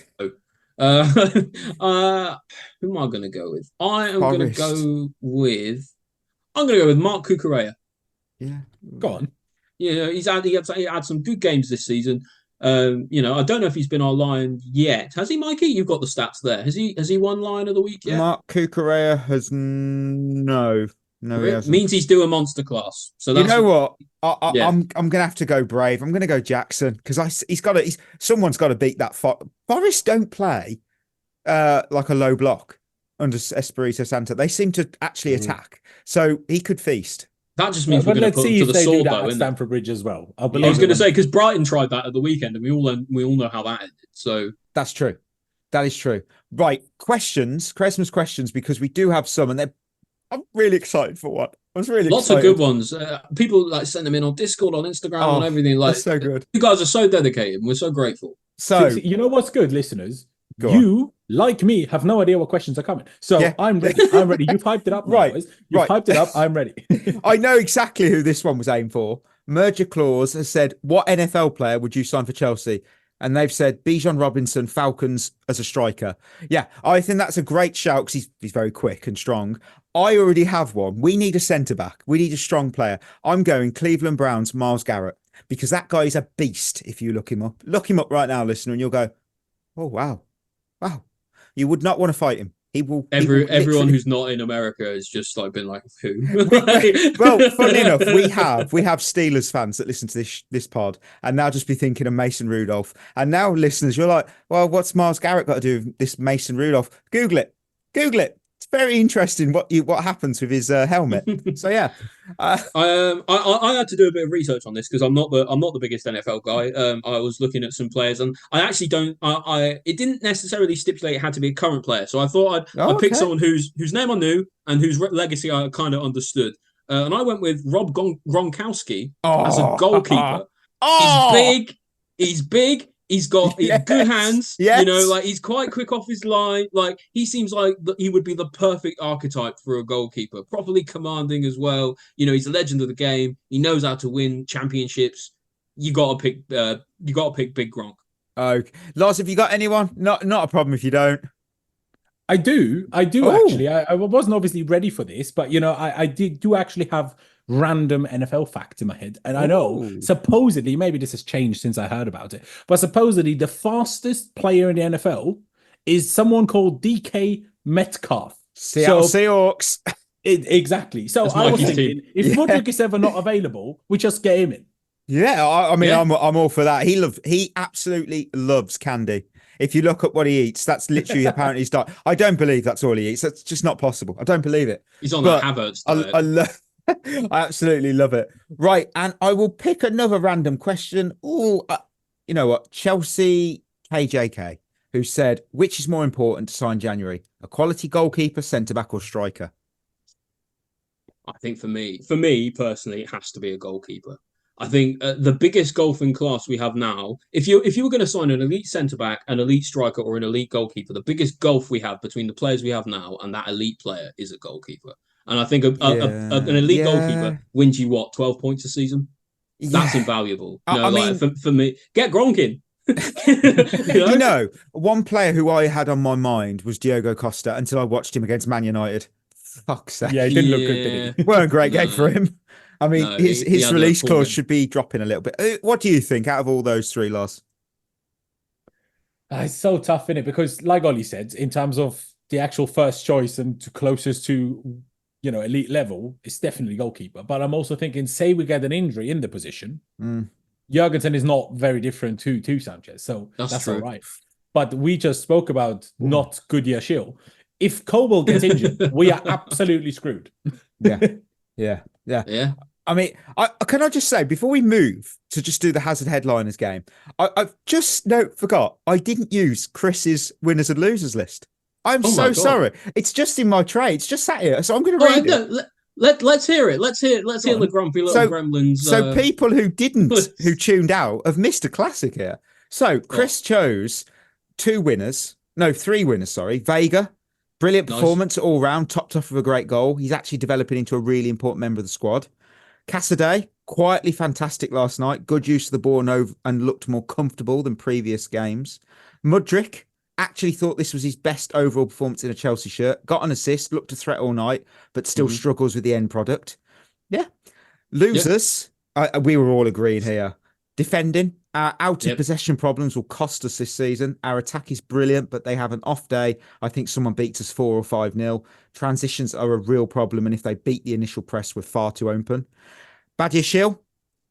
Who am I going to go with? I'm going to Forest. go with Mark Cucurella. Yeah. Go on. Yeah, he had some good games this season. I don't know if he's been our Lion yet. Has he, Mikey? You've got the stats there. Has he won Lion of the Week yet? Mark Cucurella has no, he hasn't. Means he's due a monster class. So that's, you know what? Yeah. I'm gonna have to go brave. I'm gonna go Jackson because someone's got to beat that. Forest don't play like a low block under Espirito Santo. They seem to actually attack, so he could feast. That just means we're going to put him to the sword, though, at Stamford Bridge as well. I was going to say, because Brighton tried that at the weekend, and we all know how that ended. So that's true. That is true. Right, Christmas questions, because we do have some, and I'm really excited for one. I was really lots excited. of good ones. People like send them in on Discord, on Instagram, and everything. Like, that's so good. You guys are so dedicated. We're so grateful. So you know what's good, listeners? You, like me, have no idea what questions are coming. So yeah. I'm ready. You've hyped it up, right? Boys. You've hyped it up. I'm ready. I know exactly who this one was aimed for. Merger Clause has said, "What NFL player would you sign for Chelsea?" And they've said Bijan Robinson, Falcons as a striker. Yeah, I think that's a great shout because he's very quick and strong. I already have one. We need a centre back. We need a strong player. I'm going Cleveland Browns, Myles Garrett, because that guy is a beast. If you look him up right now, listener, and you'll go, "Oh wow." Wow, you would not want to fight him. Everyone who's not in America has just like been like, who? Well, funny enough, we have Steelers fans that listen to this pod and now just be thinking of Mason Rudolph. And now, listeners, you're like, well, what's Myles Garrett got to do with this Mason Rudolph? Google it. It's very interesting what happens with his helmet. So yeah, I had to do a bit of research on this because I'm not the biggest NFL guy. I was looking at some players, and I actually don't. It didn't necessarily stipulate it had to be a current player, so I thought I'd pick someone whose name I knew and whose legacy I kind of understood. And I went with Rob Gronkowski as a goalkeeper. He's big. He's got good hands, like he's quite quick off his line. Like he seems like he would be the perfect archetype for a goalkeeper, properly commanding as well. He's a legend of the game. He knows how to win championships. You got to pick Big Gronk. Okay, Lars, have you got anyone? Not a problem if you don't. I do actually. I wasn't obviously ready for this, but I do actually have random NFL facts in my head. And I know supposedly, maybe this has changed since I heard about it, but supposedly the fastest player in the NFL is someone called DK Metcalf. Seahawks. Exactly. So I was thinking, if Mudryk is ever not available, we just get him in. Yeah, I mean, I'm all for that. He absolutely loves candy. If you look up what he eats, that's literally apparently his diet. I don't believe that's all he eats. That's just not possible. I don't believe it. He's on the Havertz diet. I absolutely love it. Right, and I will pick another random question. Oh, you know what? Chelsea KJK, who said, which is more important to sign January? A quality goalkeeper, centre-back or striker? I think for me personally, it has to be a goalkeeper. I think the biggest golfing class we have now, if you were going to sign an elite centre-back, an elite striker or an elite goalkeeper, the biggest gulf we have between the players we have now and that elite player is a goalkeeper. And I think an elite goalkeeper wins you 12 points a season. That's invaluable. For me, get Gronk in. One player who I had on my mind was Diogo Costa until I watched him against Man United. Fuck's sake. Yeah, he didn't look good, did he? Weren't a great game for him. I mean, his release clause should be dropping a little bit. What do you think out of all those three, Lars? It's so tough, isn't it? Because like Ollie said, in terms of the actual first choice and closest to elite level, it's definitely goalkeeper. But I'm also thinking, say we get an injury in the position, Jurgensen is not very different to Sanchez. So that's all right. But we just spoke about not Goodyear Shield. If Cobble gets injured, we are absolutely screwed. Yeah. I mean, can I just say, before we move to just do the Hazard Headliners game, I've just forgot, I didn't use Chris's winners and losers list. I'm so sorry. It's just in my tray. It's just sat here. So I'm going to read it. Let's hear it. Let's hear the grumpy little gremlins. So people who tuned out have missed a classic here. So Chris chose three winners, sorry. Veiga, brilliant performance all round, topped off with a great goal. He's actually developing into a really important member of the squad. Cassidy, quietly fantastic last night. Good use of the ball and looked more comfortable than previous games. Mudryk, actually thought this was his best overall performance in a Chelsea shirt. Got an assist, looked a threat all night, but still struggles with the end product. Yeah. Losers, we were all agreeing here. Defending, our out of possession problems will cost us this season. Our attack is brilliant, but they have an off day. I think someone beats us 4 or 5-0. Transitions are a real problem, and if they beat the initial press, we're far too open. Badiashile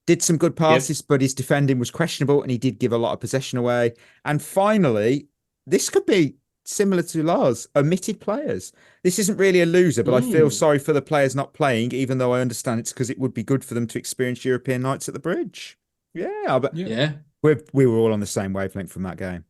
did some good passes, but his defending was questionable, and he did give a lot of possession away. And finally, this could be similar to Lars, omitted players. This isn't really a loser, but I feel sorry for the players not playing, even though I understand it's because it would be good for them to experience European nights at the Bridge. Yeah, but we were all on the same wavelength from that game.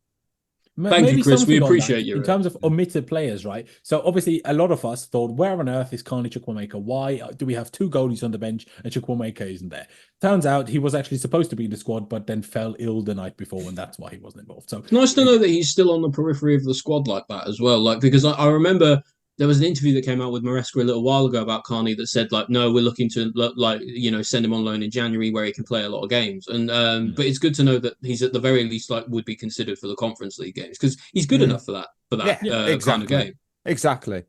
Thank you, Chris. We appreciate you. In terms of omitted players, right? So obviously, a lot of us thought, where on earth is Carney Chukwuemeka? Why do we have 2 goalies on the bench and Chukwuemeka isn't there? Turns out he was actually supposed to be in the squad, but then fell ill the night before, and that's why he wasn't involved. So it's nice to know that he's still on the periphery of the squad like that as well. Like, because I remember there was an interview that came out with Maresca a little while ago about Carney that said, like, no, we're looking to, like, you know, send him on loan in January where he can play a lot of games. And but it's good to know that he's at the very least, like, would be considered for the Conference League games because he's good enough for that exactly. kind of game. Exactly.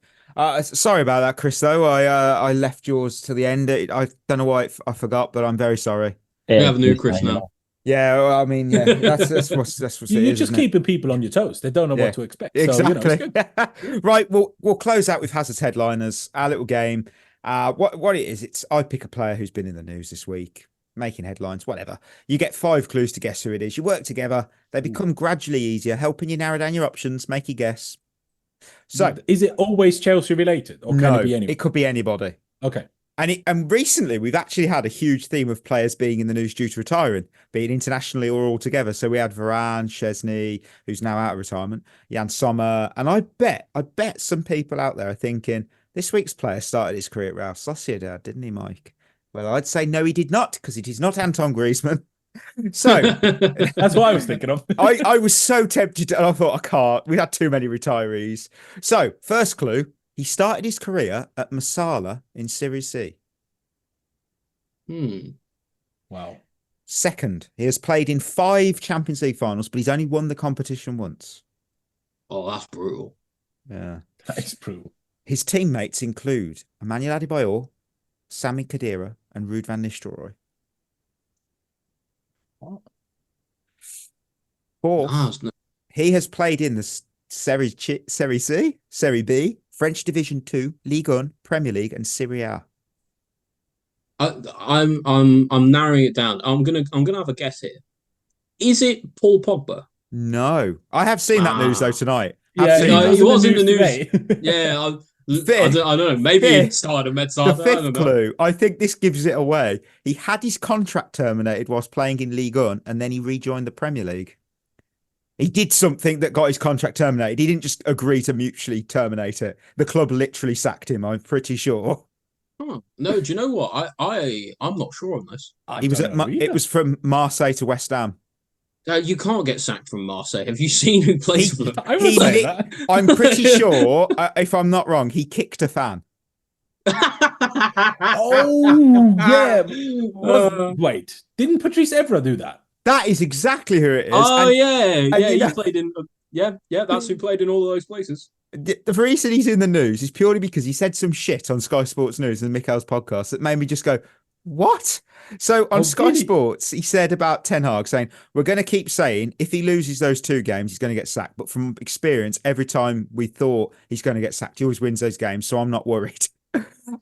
Sorry about that, Chris, though. I left yours to the end. I don't know why I forgot, but I'm very sorry. We have a new Chris now. Yeah, well, I mean, yeah, that's what you're just keeping people on your toes. They don't know what to expect. Exactly. So, you know, right. We'll close out with Hazard's headliners. Our little game. What it is? It's I pick a player who's been in the news this week, making headlines. Whatever. You get 5 clues to guess who it is. You work together. They become gradually easier, helping you narrow down your options, make you guess. So, is it always Chelsea related, or can it be anybody? It could be anybody. Okay. And recently, we've actually had a huge theme of players being in the news due to retiring, be it internationally or altogether. So we had Varane, Szczesny, who's now out of retirement, Jan Sommer. And I bet some people out there are thinking, this week's player started his career at Real Sociedad, didn't he, Mike? Well, I'd say no, he did not, because it is not Anton Griezmann. So that's what I was thinking of. I was so tempted, and I thought, I can't. We had too many retirees. So, first clue. He started his career at Masala in Serie C. Wow. Second, he has played in 5 Champions League finals, but he's only won the competition once. Oh, that's brutal. Yeah. That is brutal. His teammates include Emmanuel Adebayor, Sami Khedira, and Ruud van Nistelrooy. Fourth, he has played in the Serie C, Serie B, French Division 2, Ligue 1, Premier League, and Serie A. I'm narrowing it down. I'm gonna have a guess here. Is it Paul Pogba? No, I have seen that news though tonight. Yeah, he was in the news. Yeah, I don't know. Maybe he started at Metzar. The 5th clue. I think this gives it away. He had his contract terminated whilst playing in Ligue 1, and then he rejoined the Premier League. He did something that got his contract terminated. He didn't just agree to mutually terminate it. The club literally sacked him, I'm pretty sure. Oh, no, do you know what? I'm not sure on this. It was from Marseille to West Ham. You can't get sacked from Marseille. Have you seen who plays for them? I'm pretty sure, if I'm not wrong, he kicked a fan. Oh, yeah. Wait, didn't Patrice Evra do that? That is exactly who it is. Oh, he played in... Yeah, that's who played in all of those places. The reason he's in the news is purely because he said some shit on Sky Sports News and Mikel's podcast that made me just go, what? So on Sky Sports, he said about Ten Hag saying, we're going to keep saying if he loses those 2 games, he's going to get sacked. But from experience, every time we thought he's going to get sacked, he always wins those games. So I'm not worried.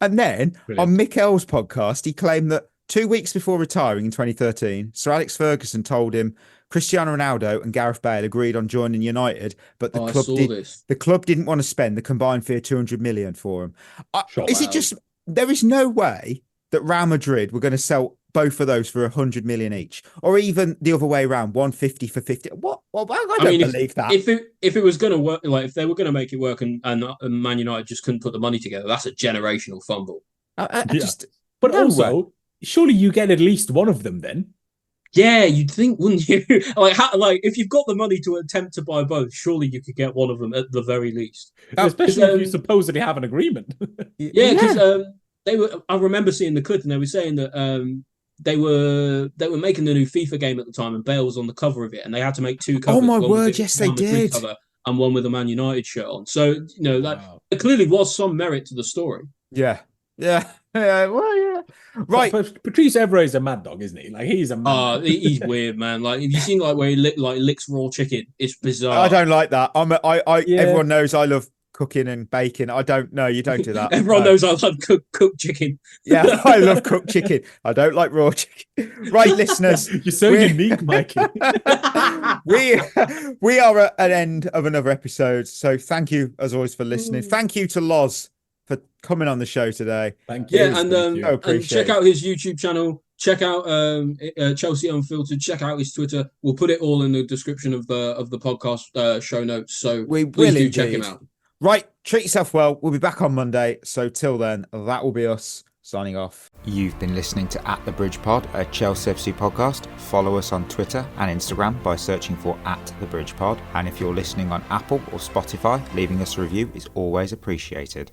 And then on Mikel's podcast, he claimed that 2 weeks before retiring in 2013, Sir Alex Ferguson told him Cristiano Ronaldo and Gareth Bale agreed on joining United, but the club didn't want to spend the combined fee of 200 million for him. There is no way that Real Madrid were going to sell both of those for 100 million each, or even the other way around, 150 for 50. What? I don't believe that. If it was going to work, like if they were going to make it work, and Man United just couldn't put the money together, that's a generational fumble. But also, surely you get at least one of them then. Yeah, you'd think, wouldn't you? like if you've got the money to attempt to buy both, surely you could get one of them at the very least. Especially if you supposedly have an agreement. Because they were. I remember seeing the clip, and they were saying that they were making the new FIFA game at the time, and Bale was on the cover of it, and they had to make 2 covers. Oh my word! Yes, they did. and one with a Man United shirt on. So there clearly was some merit to the story. Yeah. Well, yeah. Right. But Patrice Evra is a mad dog, isn't he? Like, he's a mad. He's weird, man. Like, have you seen like where he licks raw chicken? It's bizarre. I don't like that. Everyone knows I love cooking and baking. I don't know. You don't do that. Everyone knows I love cooked chicken. Yeah, I love cooked chicken. I don't like raw chicken. Right, listeners. You're so unique, Mikey. we are at an end of another episode. So thank you, as always, for listening. Thank you to Loz for coming on the show today. Thank you. Yeah, and check out his YouTube channel. Check out Chelsea Unfiltered. Check out his Twitter. We'll put it all in the description of the podcast show notes. So please do check him out. Right, treat yourself well. We'll be back on Monday. So till then, that will be us signing off. You've been listening to At The Bridge Pod, a Chelsea FC podcast. Follow us on Twitter and Instagram by searching for At The Bridge Pod. And if you're listening on Apple or Spotify, leaving us a review is always appreciated.